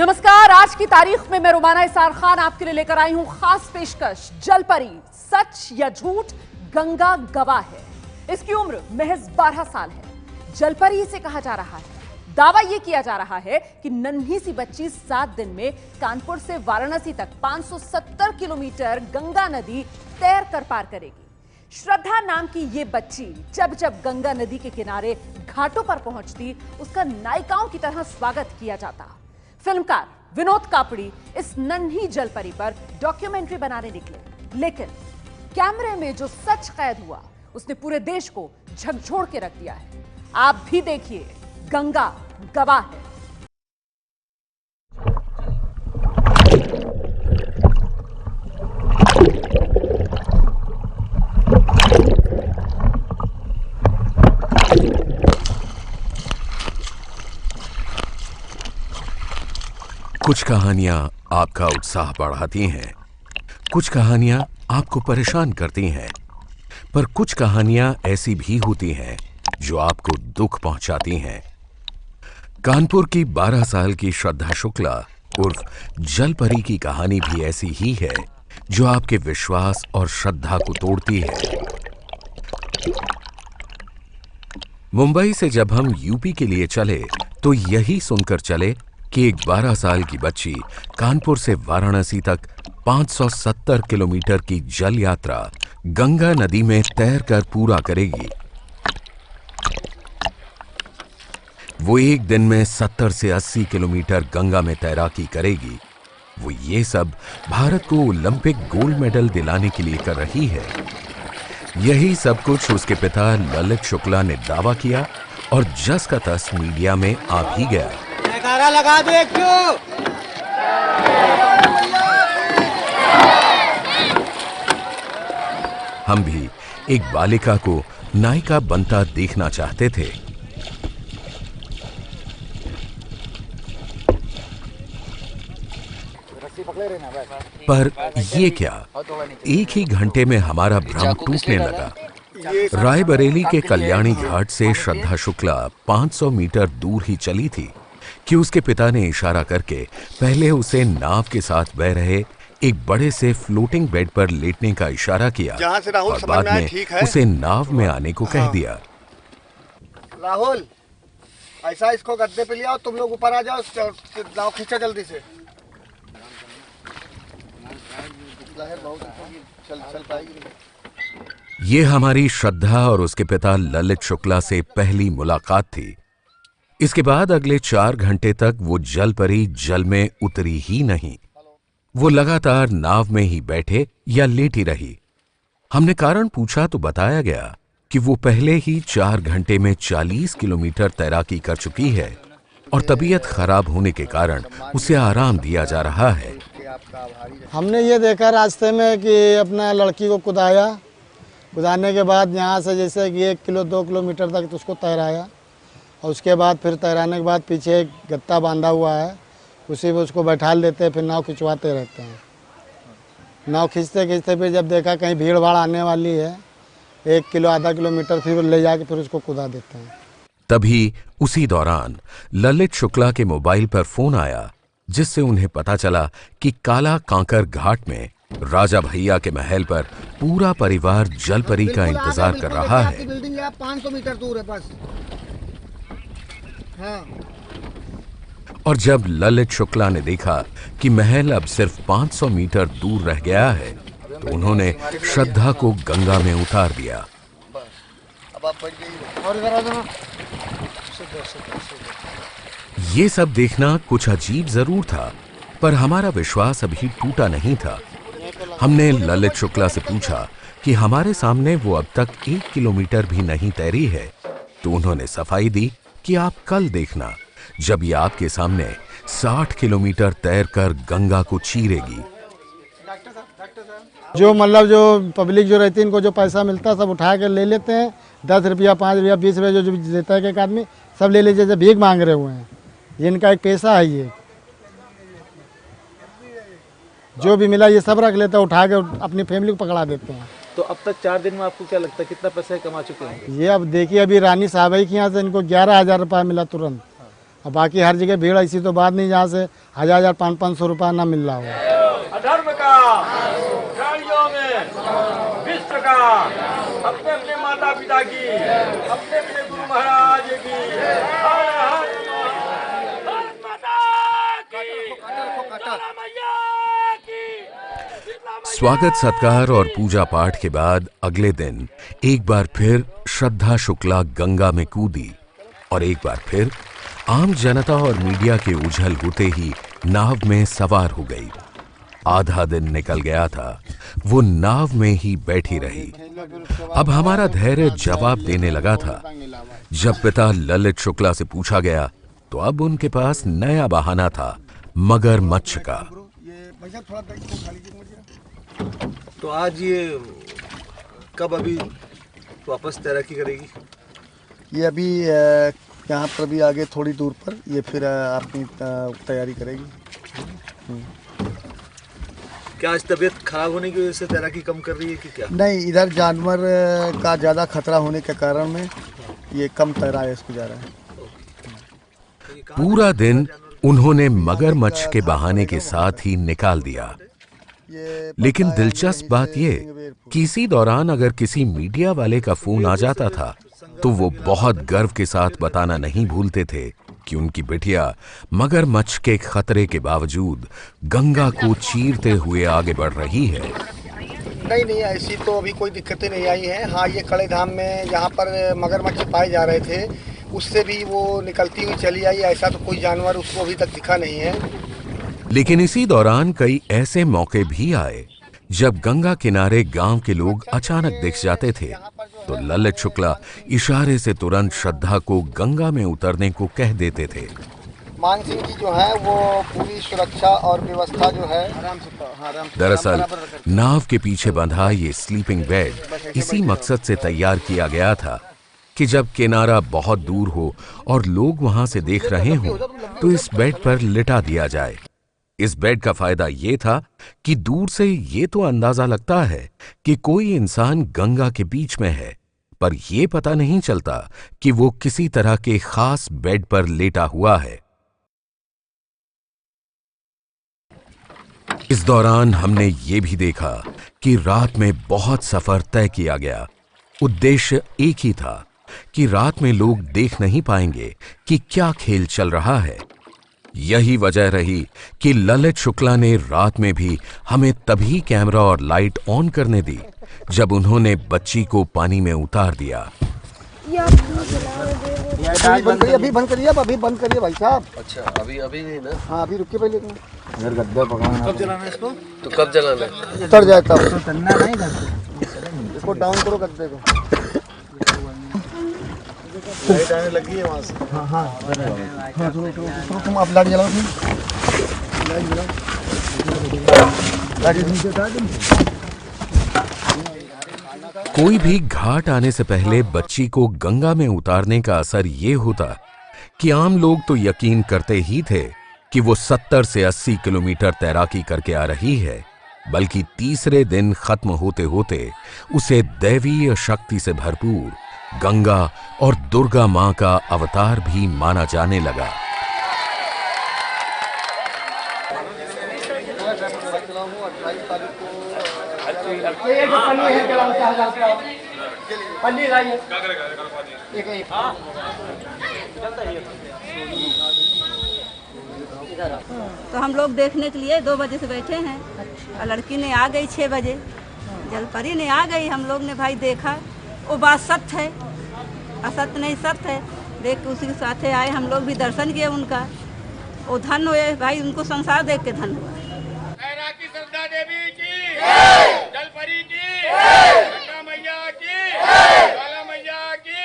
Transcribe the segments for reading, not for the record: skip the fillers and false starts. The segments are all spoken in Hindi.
नमस्कार। आज की तारीख में मैं रुमाना इसार खान आपके लिए लेकर आई हूं खास पेशकश। जलपरी, सच या झूठ, गंगा गवाह है। इसकी उम्र महज 12 साल है। जलपरी इसे कहा जा रहा है। दावा यह किया जा रहा है कि नन्ही सी बच्ची 7 दिन में कानपुर से वाराणसी तक 570 किलोमीटर गंगा नदी तैर कर पार करेगी। श्रद्धा नाम की ये बच्ची जब जब गंगा नदी के किनारे घाटों पर पहुंचती, उसका नायिकाओं की तरह स्वागत किया जाता। फिल्मकार विनोद कापड़ी इस नन्ही जलपरी पर डॉक्यूमेंट्री बनाने निकले, लेकिन कैमरे में जो सच कैद हुआ उसने पूरे देश को झकझोर के रख दिया है। आप भी देखिए, गंगा गवाह है। कुछ कहानियां आपका उत्साह बढ़ाती हैं, कुछ कहानियां आपको परेशान करती हैं, पर कुछ कहानियां ऐसी भी होती हैं जो आपको दुख पहुंचाती हैं। कानपुर की 12 साल की श्रद्धा शुक्ला उर्फ जलपरी की कहानी भी ऐसी ही है जो आपके विश्वास और श्रद्धा को तोड़ती है। मुंबई से जब हम यूपी के लिए चले तो यही सुनकर चले कि एक 12 साल की बच्ची कानपुर से वाराणसी तक 570 किलोमीटर की जल यात्रा गंगा नदी में तैरकर पूरा करेगी। वो एक दिन में 70 से 80 किलोमीटर गंगा में तैराकी करेगी। वो ये सब भारत को ओलंपिक गोल्ड मेडल दिलाने के लिए कर रही है। यही सब कुछ उसके पिता ललित शुक्ला ने दावा किया और जस का तस मीडिया में आ भी गया। लगा दे क्यों? हम भी एक बालिका को नायिका बनता देखना चाहते थे। पर ये क्या, एक ही घंटे में हमारा भ्रम टूटने लगा। रायबरेली के कल्याणी घाट से श्रद्धा शुक्ला 500 मीटर दूर ही चली थी कि उसके पिता ने इशारा करके पहले उसे नाव के साथ बह रहे एक बड़े से फ्लोटिंग बेड पर लेटने का इशारा किया और बाद में उसे नाव में आने को कह दिया। राहुल, ऐसा इसको गद्दे पे ले आओ, तुम लोग ऊपर आ जाओ, नाव खींचो जल्दी से। चल पाएगी। ये हमारी श्रद्धा और उसके पिता ललित शुक्ला से पहली मुलाकात थी। इसके बाद अगले 4 घंटे तक वो जलपरी जल में उतरी ही नहीं। वो लगातार नाव में ही बैठे या लेटी रही। हमने कारण पूछा तो बताया गया कि वो पहले ही 4 घंटे में 40 किलोमीटर तैराकी कर चुकी है और तबीयत खराब होने के कारण उसे आराम दिया जा रहा है। हमने ये देखा रास्ते में कि अपना लड़की को कुदाने के बाद यहाँ से जैसे कि 1 किलो 2 किलोमीटर तक तो उसको तैराया और उसके बाद फिर तैराने के बाद पीछे एक गत्ता बांधा हुआ है, उसी में उसको बैठा लेते हैं, फिर नाव खिंचवाते रहते हैं। नाव खींचते खींचते फिर जब देखा कहीं भीड़ भाड़ आने वाली है, 1 किलो आधा किलोमीटर फिर ले जाके फिर उसको कुदा देते हैं। तभी उसी दौरान ललित शुक्ला के मोबाइल पर फोन आया, जिससे उन्हें पता चला कि काला कांकर घाट में राजा भैया के महल पर पूरा परिवार जलपरी का इंतजार कर रहा है। बिल्डिंग 500 मीटर दूर है बस। हाँ। और जब ललित शुक्ला ने देखा कि महल अब सिर्फ 500 मीटर दूर रह गया है तो उन्होंने श्रद्धा को गंगा में उतार दिया। ये सब देखना कुछ अजीब जरूर था, पर हमारा विश्वास अभी टूटा नहीं था। हमने ललित शुक्ला से पूछा कि हमारे सामने वो अब तक 1 किलोमीटर भी नहीं तैरी है, तो उन्होंने सफाई दी कि आप कल देखना जब ये आपके सामने 60 किलोमीटर तैरकर गंगा को चीरेगी। जो मतलब जो पब्लिक जो रहती है, इनको जो पैसा मिलता है सब उठा कर ले लेते हैं। 10 रुपया 5 रुपया 20 रुपया जो देता है एक आदमी, सब ले लीजिए, जैसे भीख मांग रहे हुए हैं। ये इनका एक पैसा है। ये जो भी मिला ये सब रख लेता है, उठा के अपनी फैमिली को पकड़ा देते हैं। तो अब तक 4 दिन में आपको क्या लगता है कितना पैसा कमा चुके हैं? ये अब देखिए, अभी रानी साहब की यहाँ से इनको 11,000 रुपया मिला तुरंत। और बाकी हर जगह भीड़ ऐसी तो बात नहीं जहाँ से 1000 500 रुपया ना मिल रहा हो। अधर्म का गाड़ियों में विश्व का अपने अपने माता पिता की अपने अपने गुरु महाराज की हर हर भारत माता की काला मैया की। स्वागत सत्कार और पूजा पाठ के बाद अगले दिन एक बार फिर श्रद्धा शुक्ला गंगा में कूदी और एक बार फिर आम जनता और मीडिया के उछल होते ही नाव में सवार हो गई। आधा दिन निकल गया था, वो नाव में ही बैठी रही। अब हमारा धैर्य जवाब देने लगा था। जब पिता ललित शुक्ला से पूछा गया तो अब उनके पास नया बहाना था, मगरमच्छ का। तो आज ये कब अभी वापस तैराकी करेगी? ये अभी यहाँ पर भी आगे थोड़ी दूर पर ये फिर अपनी तैयारी करेगी। क्या आज तबीयत खराब होने की वजह से तैराकी कम कर रही है कि क्या? नहीं, इधर जानवर का ज़्यादा खतरा होने के कारण में ये कम तैरा है, इसको जा रहा है। पूरा दिन उन्होंने मगरमच्छ के बहाने के साथ ही निकाल दिया। लेकिन दिलचस्प बात यह कि इसी दौरान अगर किसी मीडिया वाले का फोन आ जाता था तो वो बहुत गर्व के साथ बताना नहीं भूलते थे कि उनकी बिटिया मगरमच्छ के खतरे के बावजूद गंगा को चीरते हुए आगे बढ़ रही है। नहीं, ऐसी तो अभी कोई दिक्कतें नहीं आई हैं। हाँ, ये कड़े धाम में जहाँ पर मगरमच्छ पाए जा रहे थे उससे भी वो निकलती हुई चली आई। ऐसा तो कोई जानवर उसको अभी तक दिखा नहीं है। लेकिन इसी दौरान कई ऐसे मौके भी आए जब गंगा किनारे गांव के लोग अचानक दिख जाते थे तो ललित शुक्ला इशारे से तुरंत श्रद्धा को गंगा में उतरने को कह देते थे। मान सिंह जी जो है वो पूरी सुरक्षा और व्यवस्था जो है दरअसल नाव के पीछे बंधा ये स्लीपिंग बेड इसी मकसद से तैयार किया गया था कि जब किनारा बहुत दूर हो और लोग वहां से देख रहे हों तो इस बेड पर लिटा दिया जाए। इस बेड का फायदा ये था कि दूर से ये तो अंदाजा लगता है कि कोई इंसान गंगा के बीच में है, पर यह पता नहीं चलता कि वो किसी तरह के खास बेड पर लेटा हुआ है। इस दौरान हमने ये भी देखा कि रात में बहुत सफर तय किया गया। उद्देश्य एक ही था कि रात में लोग देख नहीं पाएंगे कि क्या खेल चल रहा है। यही वजह रही कि ललित शुक्ला ने रात में भी हमें तभी कैमरा और लाइट ऑन करने दी जब उन्होंने बच्ची को पानी में उतार दिया। अभी बंद करिए भाई साहब। अच्छा, अभी नहीं ना? हाँ, अभी रुकिए पहले। गद्दा पकड़ना। कब जलाना है इसको? तो कब जलाना है? उतर जाए तब। इसको डाउन करो गद्दे को। लाइट आने लगी है वहाँ से। हाँ, तो तुम आप लाइट जलाओ। कोई भी घाट आने से पहले बच्ची को गंगा में उतारने का असर ये होता कि आम लोग तो यकीन करते ही थे कि वो 70 से 80 किलोमीटर तैराकी करके आ रही है, बल्कि तीसरे दिन खत्म होते होते उसे दैवीय शक्ति से भरपूर गंगा और दुर्गा मां का अवतार भी माना जाने लगा। तो हम लोग देखने के लिए 2 बजे से बैठे हैं और लड़की ने आ गई 6 बजे, जलपरी ने आ गई। हम लोग ने भाई देखा, वो बात सत्य है, असत्य नहीं सत्य है। देख के उसी के साथ आए, हम लोग भी दर्शन किए उनका। वो धन हुए भाई, उनको संसार देख के धन हुआ। श्रद्धा देवी की, जलपरी की, गंगा मैया की, काला मैया की,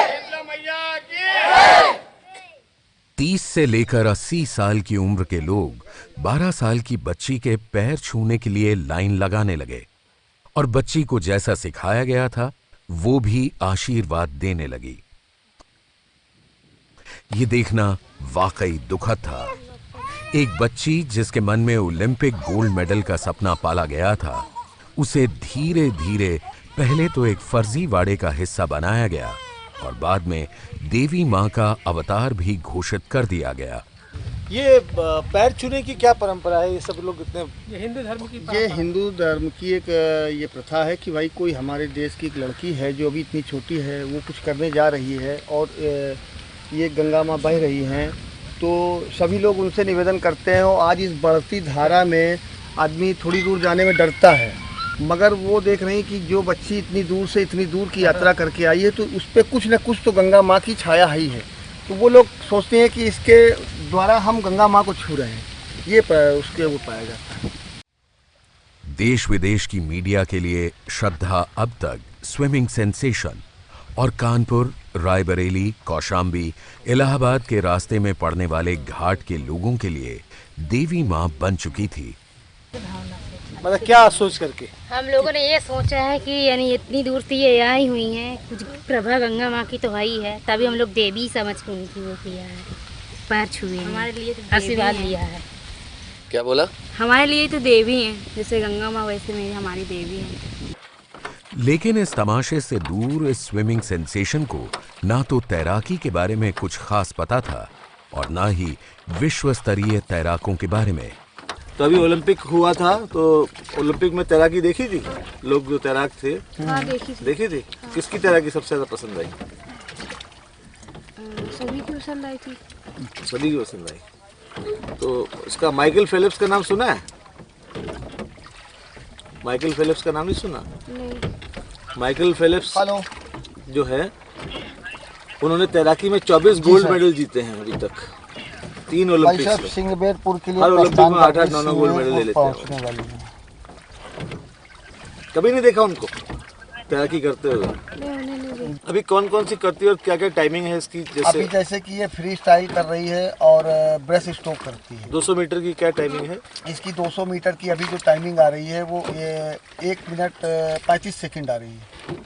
शीतला मैया की। 30 से लेकर 80 साल की उम्र के लोग 12 साल की बच्ची के पैर छूने के लिए लाइन लगाने लगे और बच्ची को जैसा सिखाया गया था वो भी आशीर्वाद देने लगी। ये देखना वाकई दुखद था। एक बच्ची जिसके मन में ओलंपिक गोल्ड मेडल का सपना पाला गया था, उसे धीरे धीरे पहले तो एक फर्जीवाड़े का हिस्सा बनाया गया और बाद में देवी मां का अवतार भी घोषित कर दिया गया। ये पैर छूने की क्या परंपरा है? ये सब लोग इतने ये हिंदू धर्म की एक ये प्रथा है कि भाई कोई हमारे देश की एक लड़की है जो अभी इतनी छोटी है, वो कुछ करने जा रही है और ये गंगा माँ बह रही हैं, तो सभी लोग उनसे निवेदन करते हैं। और आज इस बढ़ती धारा में आदमी थोड़ी दूर जाने में डरता है, मगर वो देख रहे हैं कि जो बच्ची इतनी दूर से इतनी दूर की यात्रा करके आई है, तो उस पर कुछ न कुछ तो गंगा माँ की छाया ही है। तो वो लोग सोचते हैं कि इसके द्वारा हम गंगा माँ को छू रहे हैं, ये उसके वो पाया जाता है। देश विदेश की मीडिया के लिए श्रद्धा अब तक स्विमिंग सेंसेशन और कानपुर, रायबरेली, कौशाम्बी, इलाहाबाद के रास्ते में पड़ने वाले घाट के लोगों के लिए देवी मां बन चुकी थी। मतलब क्या सोच करके? हम लोगों ने ये सोचा है कि यानी इतनी दूर से ये आई हुई हैं, कुछ प्रभा गंगा माँ की तो है ही है, तभी हम लोग देवी समझ के उनकी वो किया है, पैर छुए हमारे लिए तो आशीर्वाद लिया है। क्या बोला? हमारे लिए तो देवी हैं, जैसे गंगा माँ वैसे मेरी हमारी देवी हैं। लेकिन इस तमाशे से दूर इस स्विमिंग सेंसेशन को ना तो तैराकी के बारे में कुछ खास पता था और ना ही विश्व स्तरीय तैराकों के बारे में। तो अभी ओलंपिक हुआ था, तो ओलंपिक में तैराकी देखी थी? लोग जो तैराक थे हाँ, देखी थी। किसकी तैराकी सबसे ज्यादा पसंद आई? सभी की पसंद आई थी। सभी की पसंद आई। तो इसका माइकल फेलिप्स का नाम सुना है? माइकल फेलिप्स का नाम नहीं सुना? नहीं। माइकल फेलिप्स जो है, उन्होंने तैराकी में 24 गोल्ड मेडल जीते हैं अभी तक, 3 ओलंपिक्स में। सिंगबेरपुर के लिए हर ओलंपिक में 8-9 गोल्ड मेडल ले लेते हैं। कभी नहीं देखा उनको तैराकी करते हुए? अभी कौन कौन सी करती है और क्या क्या टाइमिंग है इसकी? अभी जैसे कि ये फ्री स्टाइल कर रही है और ब्रेस्ट स्ट्रोक करती है। 200 मीटर की क्या टाइमिंग है? इसकी 200 मीटर की अभी जो टाइमिंग आ रही है वो ये 1 मिनट 35 सेकंड आ रही है।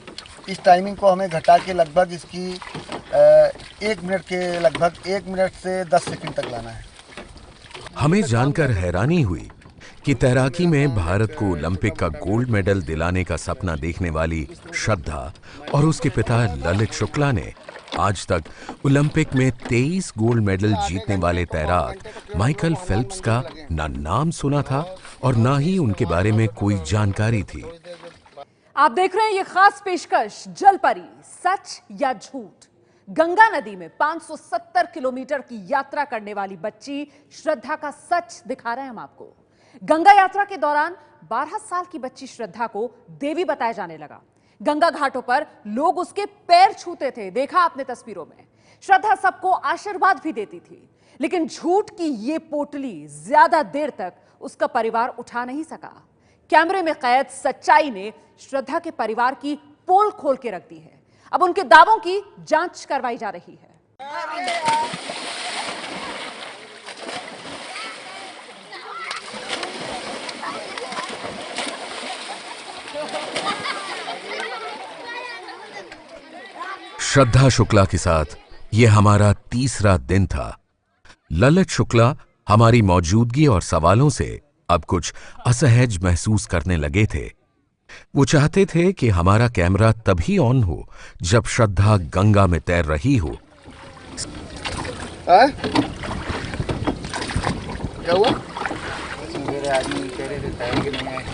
इस टाइमिंग को हमें घटा के लगभग इसकी 1 मिनट के लगभग 1 मिनट से 10 सेकंड तक लाना है। हमें जानकर हैरानी हुई कि तैराकी में भारत को ओलंपिक का गोल्ड मेडल दिलाने का सपना देखने वाली श्रद्धा और उसके पिता ललित शुक्ला ने आज तक ओलंपिक में 23 गोल्ड मेडल जीतने वाले तैराक माइकल फेल्प्स का ना नाम सुना था और ना ही उनके बारे में कोई जानकारी थी। आप देख रहे हैं ये खास पेशकश जलपरी, सच या झूठ। गंगा नदी में 570 किलोमीटर की यात्रा करने वाली बच्ची श्रद्धा का सच दिखा रहे हैं हम आपको। गंगा यात्रा के दौरान 12 साल की बच्ची श्रद्धा को देवी बताया जाने लगा। गंगा घाटों पर लोग उसके पैर छूते थे, देखा आपने तस्वीरों में। श्रद्धा सबको आशीर्वाद भी देती थी, लेकिन झूठ की ये पोटली ज्यादा देर तक उसका परिवार उठा नहीं सका। कैमरे में कैद सच्चाई ने श्रद्धा के परिवार की पोल खोल के रख दी है। अब उनके दावों की जांच करवाई जा रही है। श्रद्धा शुक्ला के साथ यह हमारा तीसरा दिन था। ललित शुक्ला हमारी मौजूदगी और सवालों से अब कुछ असहज महसूस करने लगे थे। वो चाहते थे कि हमारा कैमरा तभी ऑन हो जब श्रद्धा गंगा में तैर रही हो। क्या हुआ? मेरे आदमी कह रहे थे तैरेंगे नहीं आए,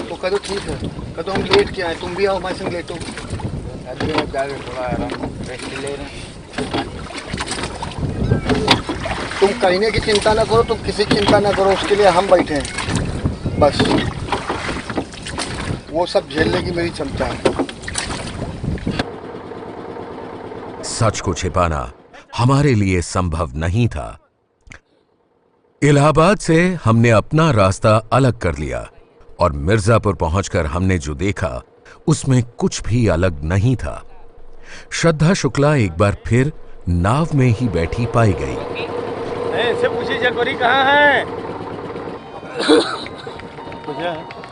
तो कह दो ठीक है, कह दो हम लेट के आए, तुम भी आओ हमारे संग लेटो। जाके थोड़ा आराम रेस्ट ले रहे हैं। तुम कहने की चिंता ना करो, तुम किसी की चिंता ना करो, उसके लिए हम बैठे हैं बस। वो सब झेलने की मेरी क्षमता है। सच को छिपाना हमारे लिए संभव नहीं था। इलाहाबाद से हमने अपना रास्ता अलग कर लिया और मिर्जापुर पहुंचकर हमने जो देखा उसमें कुछ भी अलग नहीं था। श्रद्धा शुक्ला एक बार फिर नाव में ही बैठी पाई गई। से पूछिए जकोरी कहाँ है?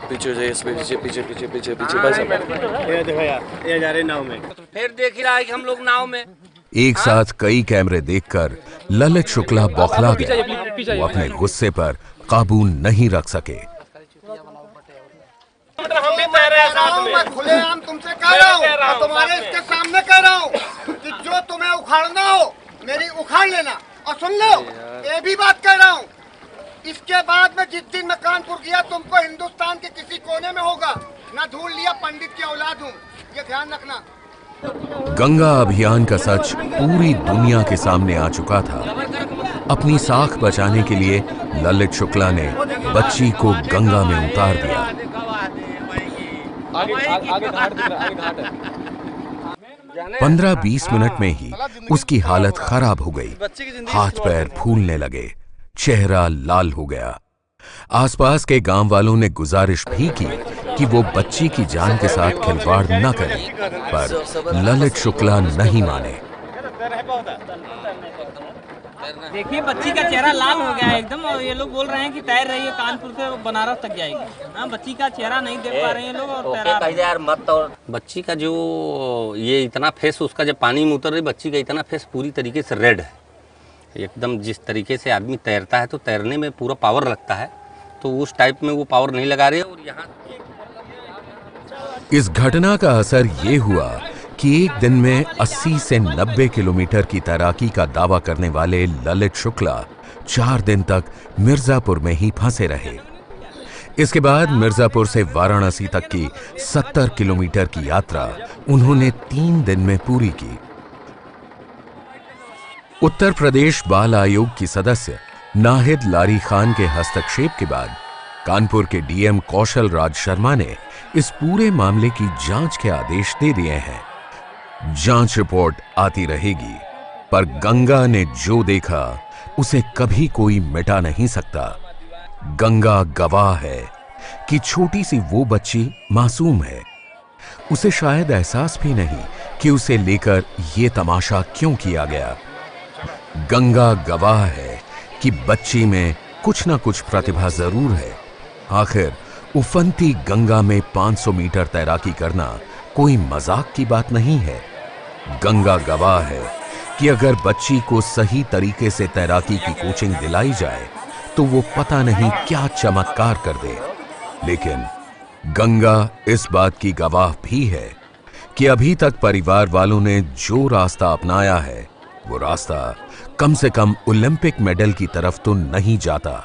पीछे जाइए, पीछे पीछे पीछे पीछे पीछे भाई साहब। ये देखो यार, ये जा रहे नाव में। फिर देख ही रहा है कि हम लोग नाव में एक साथ कई कैमरे देखकर ललित शुक्ला बौखला गए। वो अपने गुस्से पर काबू नहीं रख सके। हम भी तैर रहे हैं साथ में। मैं खुलेआम तुमसे कह रहा हूँ, तुम्हारे इसके सामने कह रहा हूँ कि पढ़ लेना। और सुन लो, ये भी बात कह रहा हूँ, इसके बाद में जिस दिन मैं कानपुर गया तुमको हिंदुस्तान के किसी कोने में होगा ना धूल लिया पंडित की औलाद हूँ, ये ध्यान रखना। गंगा अभियान का सच पूरी दुनिया के सामने आ चुका था। अपनी साख बचाने के लिए ललित शुक्ला ने बच्ची को गंगा में उतार दिया। आगे घाट दिख रहा है, आगे घाट है। 15-20 मिनट में ही उसकी हालत खराब हो गई। हाथ पैर फूलने लगे, चेहरा लाल हो गया। आसपास के गांव वालों ने गुजारिश भी की कि वो बच्ची की जान के साथ खिलवाड़ न करें, पर ललित शुक्ला नहीं माने। देखिए बच्ची का चेहरा लाल हो गया है एकदम, और ये लोग बोल रहे हैं कि तैर रही है कानपुर से बनारस तक जाएगी। हाँ, बच्ची का चेहरा नहीं देख पा रहे हैं लोग और तैरा रहे हैं। यार मत। और बच्ची का जो ये इतना फेस, उसका जब पानी में उतर रही बच्ची का इतना फेस पूरी तरीके से रेड है एकदम। जिस तरीके से आदमी तैरता है तो तैरने में पूरा पावर लगता है, तो उस टाइप में वो पावर नहीं लगा रहे। और यहाँ इस घटना का असर ये हुआ कि एक दिन में 80 से 90 किलोमीटर की तैराकी का दावा करने वाले ललित शुक्ला 4 दिन तक मिर्जापुर में ही फंसे रहे। इसके बाद मिर्जापुर से वाराणसी तक की 70 किलोमीटर की यात्रा उन्होंने 3 दिन में पूरी की। उत्तर प्रदेश बाल आयोग की सदस्य नाहिद लारी खान के हस्तक्षेप के बाद कानपुर के डीएम कौशल राज शर्मा ने इस पूरे मामले की जांच के आदेश दे दिए हैं। जांच रिपोर्ट आती रहेगी, पर गंगा ने जो देखा उसे कभी कोई मिटा नहीं सकता। गंगा गवाह है कि छोटी सी वो बच्ची मासूम है। उसे शायद एहसास भी नहीं कि उसे लेकर ये तमाशा क्यों किया गया। गंगा गवाह है कि बच्ची में कुछ ना कुछ प्रतिभा जरूर है। आखिर उफनती गंगा में 500 मीटर तैराकी करना कोई मजाक की बात नहीं है। गंगा गवाह है कि अगर बच्ची को सही तरीके से तैराकी की कोचिंग दिलाई जाए तो वो पता नहीं क्या चमत्कार कर दे। लेकिन गंगा इस बात की गवाह भी है कि अभी तक परिवार वालों ने जो रास्ता अपनाया है वो रास्ता कम से कम ओलंपिक मेडल की तरफ तो नहीं जाता।